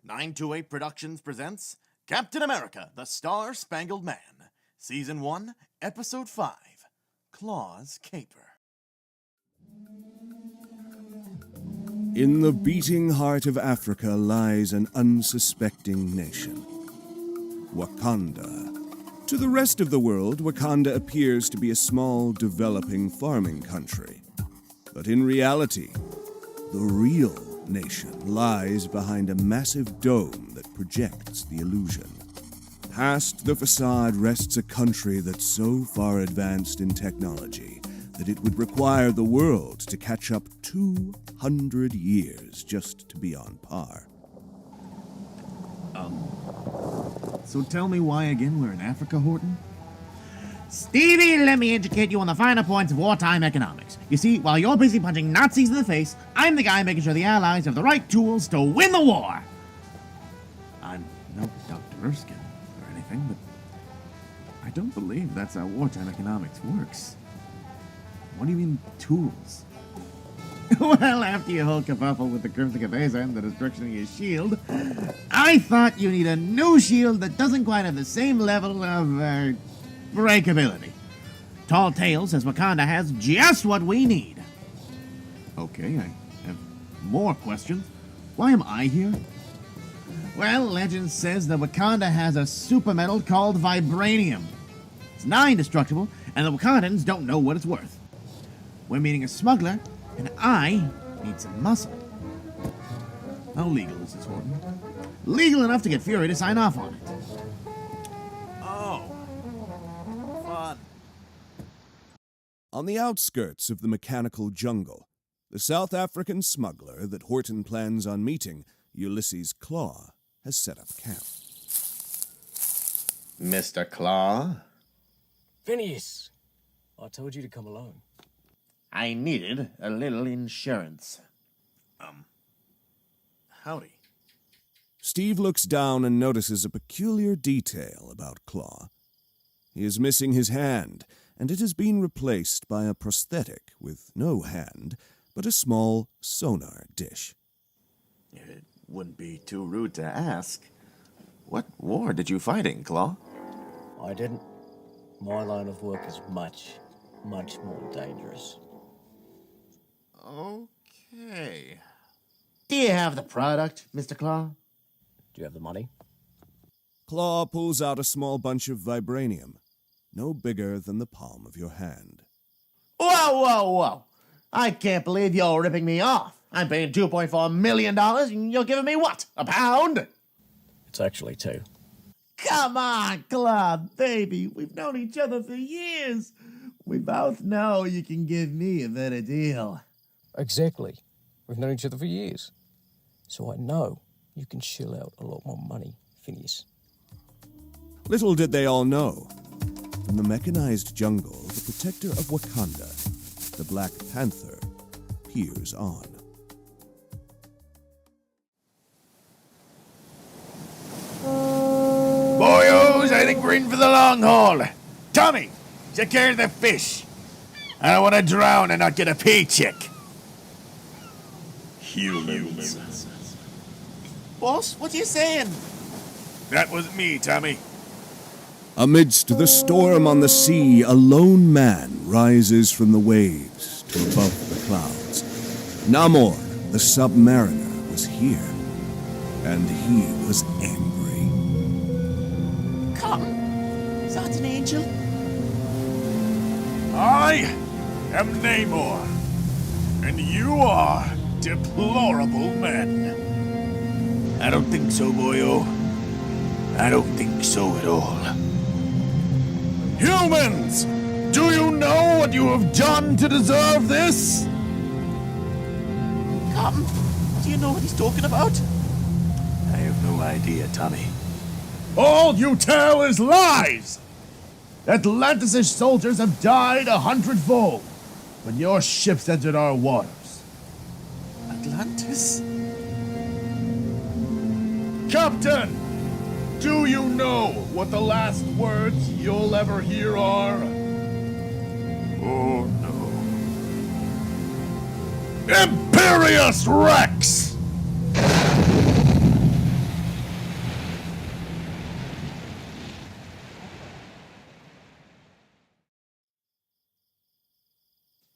928 Productions presents Captain America, the Star-Spangled Man, Season 1, Episode 5, Klaws, Kaper. In the beating heart of Africa lies an unsuspecting nation, Wakanda. To the rest of the world, Wakanda appears to be a small, developing farming country. But in reality, the real nation lies behind a massive dome that projects the illusion. Past the facade rests a country that's so far advanced in technology that it would require the world to catch up 200 years just to be on par. So tell me why again we're in Africa, Horton? Stevie, let me educate you on the finer points of wartime economics. You see, while you're busy punching Nazis in the face, I'm the guy making sure the Allies have the right tools to win the war. I'm no Dr. Erskine or anything, but I don't believe that's how wartime economics works. What do you mean, tools? Well, after your whole kerfuffle with the cryptic Iffaso and the destruction of your shield, I thought you need a new shield that doesn't quite have the same level of, breakability. Tall Tales says Wakanda has just what we need. Okay, I have more questions. Why am I here? Well, legend says that Wakanda has a super metal called vibranium. It's indestructible, and the Wakandans don't know what it's worth. We're meeting a smuggler, and I need some muscle. How legal is this, Horton? Legal enough to get Fury to sign off on it. Oh, fun. On the outskirts of the mechanical jungle, the South African smuggler that Horton plans on meeting, Ulysses Klaw, has set up camp. Mr. Klaw? Phineas! I told you to come alone. I needed a little insurance. Howdy. Steve looks down and notices a peculiar detail about Klaw. He is missing his hand, and it has been replaced by a prosthetic with no hand, but a small sonar dish. It wouldn't be too rude to ask. What war did you fight in, Klaw? I didn't. My line of work is much, much more dangerous. Okay. Do you have the product, Mr. Klaw? Do you have the money? Klaw pulls out a small bunch of vibranium, no bigger than the palm of your hand. Whoa! I can't believe you're ripping me off. I'm paying $2.4 million, and you're giving me what? A pound? It's actually 2. Come on, Klaw, baby. We've known each other for years. We both know you can give me a better deal. Exactly. We've known each other for years. So I know you can shell out a lot more money, Phineas. Little did they all know. From the mechanized jungle, the protector of Wakanda, the Black Panther, peers on. Boyos, I think we're in for the long haul. Tommy, take care of the fish. I don't want to drown and not get a paycheck. Humans. Boss, what are you saying? That was me, Tommy. Amidst the storm on the sea, a lone man rises from the waves to above the clouds. Namor the Sub Mariner was here, and he was angry. Come. Is that an angel? I am Namor, and you are deplorable men. I don't think so, boyo. I don't think so at all. Humans! Do you know what you have done to deserve this? Come. Do you know what he's talking about? I have no idea, Tommy. All you tell is lies! Atlantis' soldiers have died 100-fold when your ships entered our waters. Atlantis? Captain! Do you know what the last words you'll ever hear are? Oh no. Imperious Rex!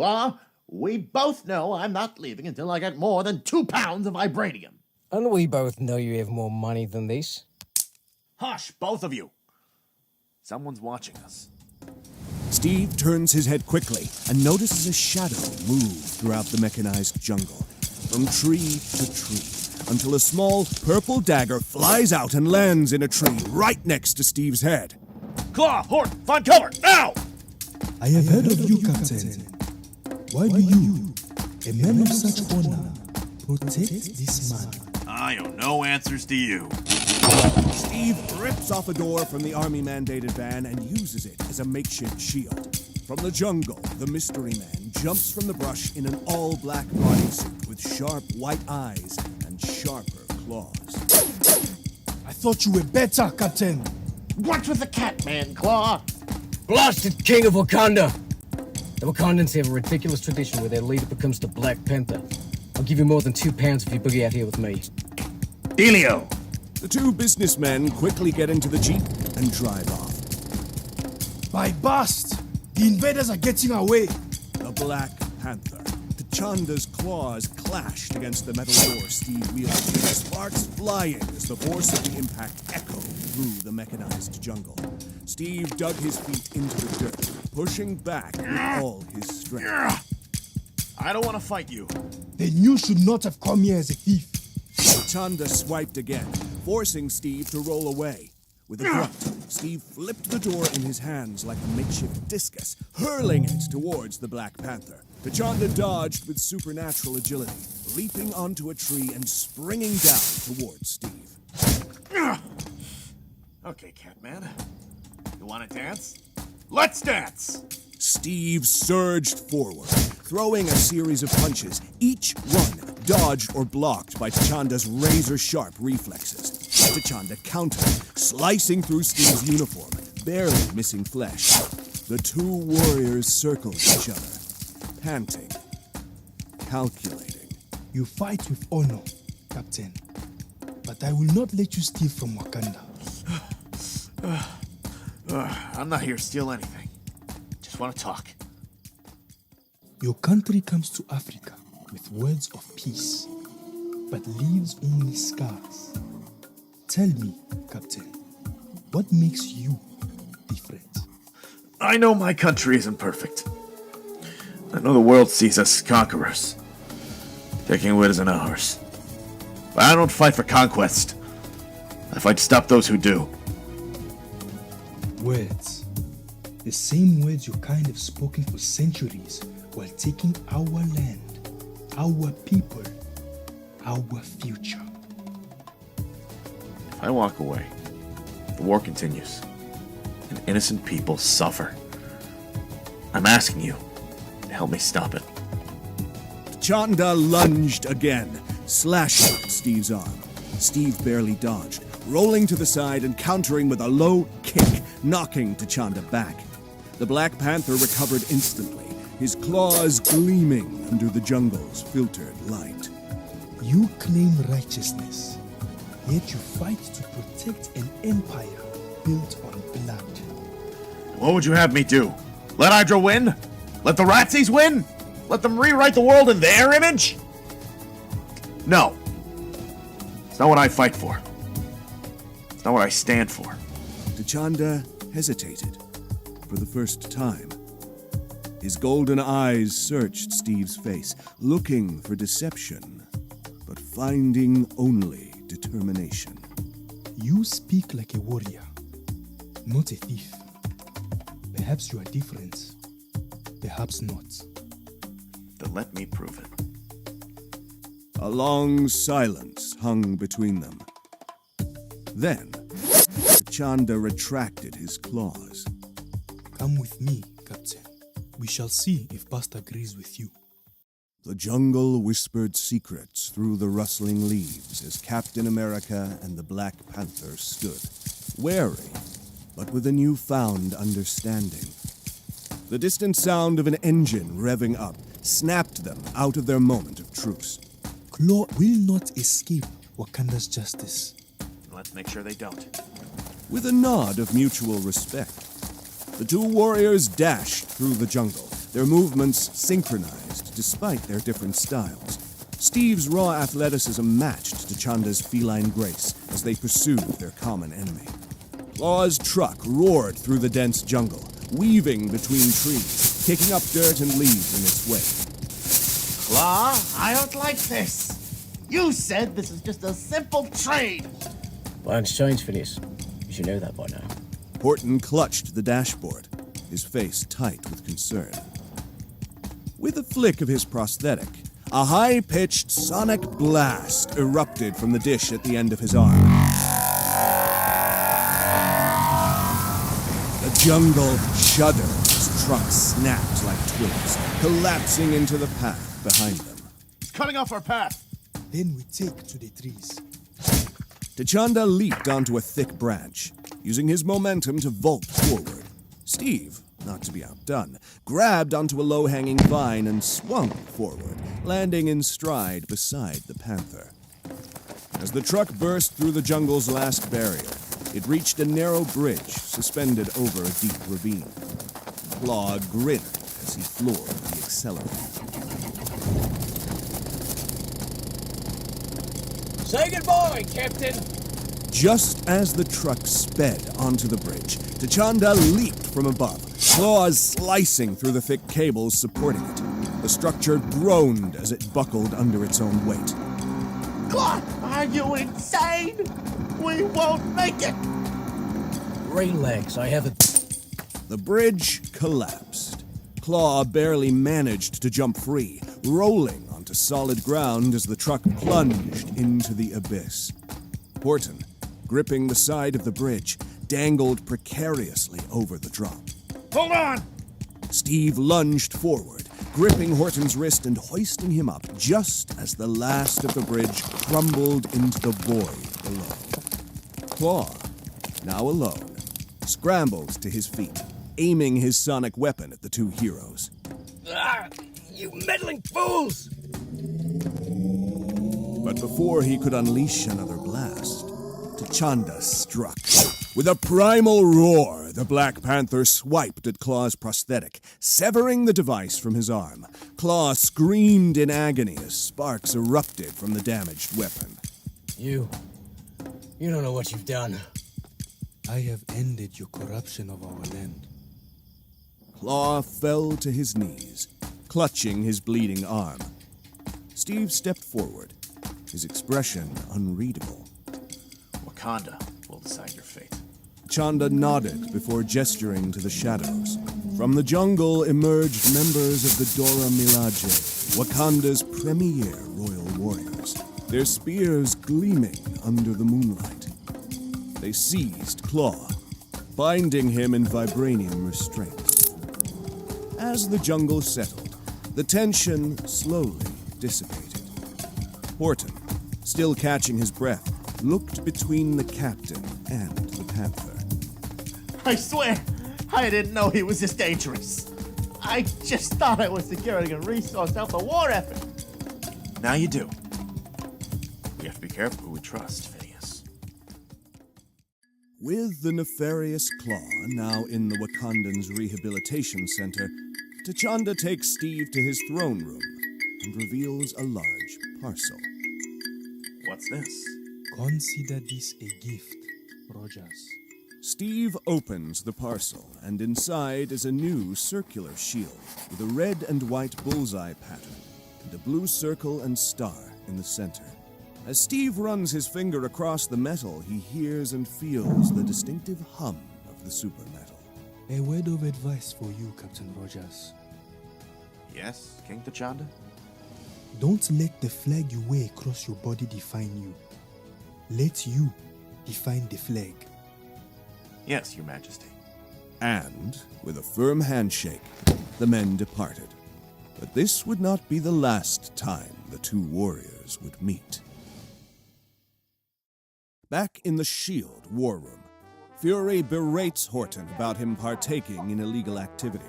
Klaw, we both know I'm not leaving until I get more than 2 pounds of vibranium. And we both know you have more money than this. Hush, both of you. Someone's watching us. Steve turns his head quickly and notices a shadow move throughout the mechanized jungle, from tree to tree, until a small purple dagger flies out and lands in a tree right next to Steve's head. Klaw, Horton, find cover, now! I have heard of you, Captain. Why do you, a man of such honor, protect this man? I owe no answers to you. Steve rips off a door from the army-mandated van and uses it as a makeshift shield. From the jungle, the mystery man jumps from the brush in an all-black bodysuit with sharp white eyes and sharper claws. I thought you were better, Captain. What's with the cat man, Klaw? Blasted King of Wakanda! The Wakandans have a ridiculous tradition where their leader becomes the Black Panther. I'll give you more than 2 pounds if you boogie out here with me. Delio! The two businessmen quickly get into the Jeep and drive off. By bust! The invaders are getting away. The Black Panther. T'Chanda's claws clashed against the metal door Steve wielded, sparks flying as the force of the impact echoed through the mechanized jungle. Steve dug his feet into the dirt, pushing back with all his strength. I don't want to fight you. Then you should not have come here as a thief. T'Chanda swiped again, forcing Steve to roll away. With a grunt, Steve flipped the door in his hands like a makeshift discus, hurling it towards the Black Panther. T'Chanda dodged with supernatural agility, leaping onto a tree and springing down towards Steve. Okay, Catman. You want to dance? Let's dance! Steve surged forward, throwing a series of punches, each one dodged or blocked by T'Chanda's razor-sharp reflexes. T'Chanda countered, slicing through Steve's uniform, barely missing flesh. The two warriors circled each other, panting, calculating. You fight with honor, Captain. But I will not let you steal from Wakanda. I'm not here to steal anything. Just want to talk. Your country comes to Africa with words of peace, but leaves only scars. Tell me, Captain, what makes you different? I know my country isn't perfect. I know the world sees us as conquerors, taking what isn't ours. But I don't fight for conquest. I fight to stop those who do. Words. The same words your kind have spoken for centuries while taking our land, our people, our future. If I walk away, the war continues, and innocent people suffer. I'm asking you to help me stop it. T'Chanda lunged again, slashing at Steve's arm. Steve barely dodged, rolling to the side and countering with a low kick, knocking T'Chanda back. The Black Panther recovered instantly, his claws gleaming under the jungle's filtered light. You claim righteousness, yet you fight to protect an empire built on blood. What would you have me do? Let Hydra win? Let the Ratsies win? Let them rewrite the world in their image? No. It's not what I fight for. It's not what I stand for. T'Chanda hesitated for the first time. His golden eyes searched Steve's face, looking for deception, but finding only determination. You speak like a warrior, not a thief. Perhaps you are different. Perhaps not. Then let me prove it. A long silence hung between them. Then, T'Chanda retracted his claws. Come with me, Captain. We shall see if Bast agrees with you. The jungle whispered secrets through the rustling leaves as Captain America and the Black Panther stood, wary, but with a newfound understanding. The distant sound of an engine revving up snapped them out of their moment of truce. Klaw will not escape Wakanda's justice. Let's make sure they don't. With a nod of mutual respect, the two warriors dashed through the jungle, their movements synchronized despite their different styles. Steve's raw athleticism matched T'Chanda's feline grace as they pursued their common enemy. Klaw's truck roared through the dense jungle, weaving between trees, kicking up dirt and leaves in its way. Klaw, I don't like this. You said this is just a simple trade. Plans changed, Phineas. You should know that by now. Horton clutched the dashboard, his face tight with concern. With a flick of his prosthetic, a high-pitched sonic blast erupted from the dish at the end of his arm. The jungle shuddered as trucks snapped like twigs, collapsing into the path behind them. It's cutting off our path. Then we take to the trees. T'Chanda leaped onto a thick branch, using his momentum to vault forward. Steve, not to be outdone, grabbed onto a low-hanging vine and swung forward, landing in stride beside the panther. As the truck burst through the jungle's last barrier, it reached a narrow bridge suspended over a deep ravine. Klaw grinned as he floored the accelerator. Say goodbye, Captain! Just as the truck sped onto the bridge, T'Chanda leaped from above, claws slicing through the thick cables supporting it. The structure groaned as it buckled under its own weight. Klaw, are you insane? We won't make it. Relax, I haven't... The bridge collapsed. Klaw barely managed to jump free, rolling onto solid ground as the truck plunged into the abyss. Horton, gripping the side of the bridge, dangled precariously over the drop. Hold on! Steve lunged forward, gripping Horton's wrist and hoisting him up just as the last of the bridge crumbled into the void below. Klaw, now alone, scrambled to his feet, aiming his sonic weapon at the two heroes. Ah, you meddling fools! But before he could unleash another blast, T'Chanda struck. With a primal roar, the Black Panther swiped at Klaw's prosthetic, severing the device from his arm. Klaw screamed in agony as sparks erupted from the damaged weapon. You don't know what you've done. I have ended your corruption of our land. Klaw fell to his knees, clutching his bleeding arm. Steve stepped forward, his expression unreadable. Wakanda will decide your fate. Chanda nodded before gesturing to the shadows. From the jungle emerged members of the Dora Milaje, Wakanda's premier royal warriors, their spears gleaming under the moonlight. They seized Klaw, binding him in vibranium restraints. As the jungle settled, the tension slowly dissipated. Horton, still catching his breath, looked between the captain and the panther. I swear, I didn't know he was this dangerous. I just thought I was securing a resource out the war effort. Now you do. We have to be careful who we trust, Phineas. With the nefarious Klaw now in the Wakandans' rehabilitation center, T'Chanda takes Steve to his throne room and reveals a large parcel. What's this? Consider this a gift, Rogers. Steve opens the parcel, and inside is a new circular shield with a red and white bullseye pattern and a blue circle and star in the center. As Steve runs his finger across the metal, he hears and feels the distinctive hum of the super metal. A word of advice for you, Captain Rogers. Yes, King T'Chanda? Don't let the flag you wear across your body define you. Let you define the flag. Yes, Your Majesty. And, with a firm handshake, the men departed. But this would not be the last time the two warriors would meet. Back in the S.H.I.E.L.D. war room, Fury berates Horton about him partaking in illegal activity.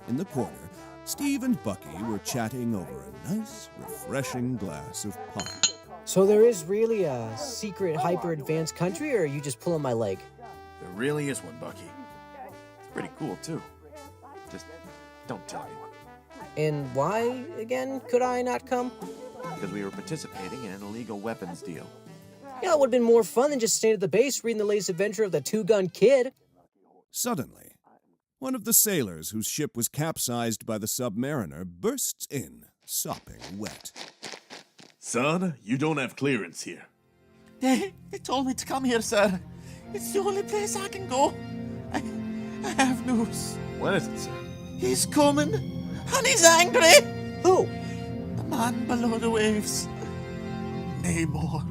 In the corner, Steve and Bucky were chatting over a nice, refreshing glass of pop. So there is really a secret hyper-advanced country, or are you just pulling my leg? There really is one, Bucky. It's pretty cool, too. Just don't tell anyone. And why, again, could I not come? Because we were participating in an illegal weapons deal. Yeah, it would have been more fun than just staying at the base reading the latest adventure of the two-gun kid. Suddenly, one of the sailors whose ship was capsized by the submariner bursts in, sopping wet. Son, you don't have clearance here. They told me to come here, sir. It's the only place I can go. I have news. What is it, sir? He's coming, and he's angry. Who? The man below the waves. Namor.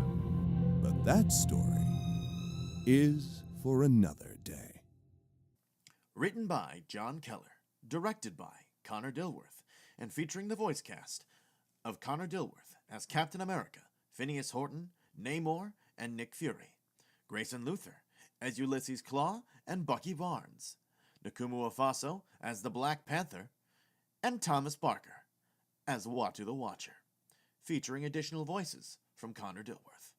But that story is for another day. Written by John Keller, directed by Connor Dilworth, and featuring the voice cast of Connor Dilworth as Captain America, Phineas Horton, Namor, and Nick Fury, Grayson Luther as Ulysses Klaw and Bucky Barnes, Nkumu Iffaso as the Black Panther, and Thomas Barker as Uatu the Watcher, featuring additional voices from Connor Dilworth.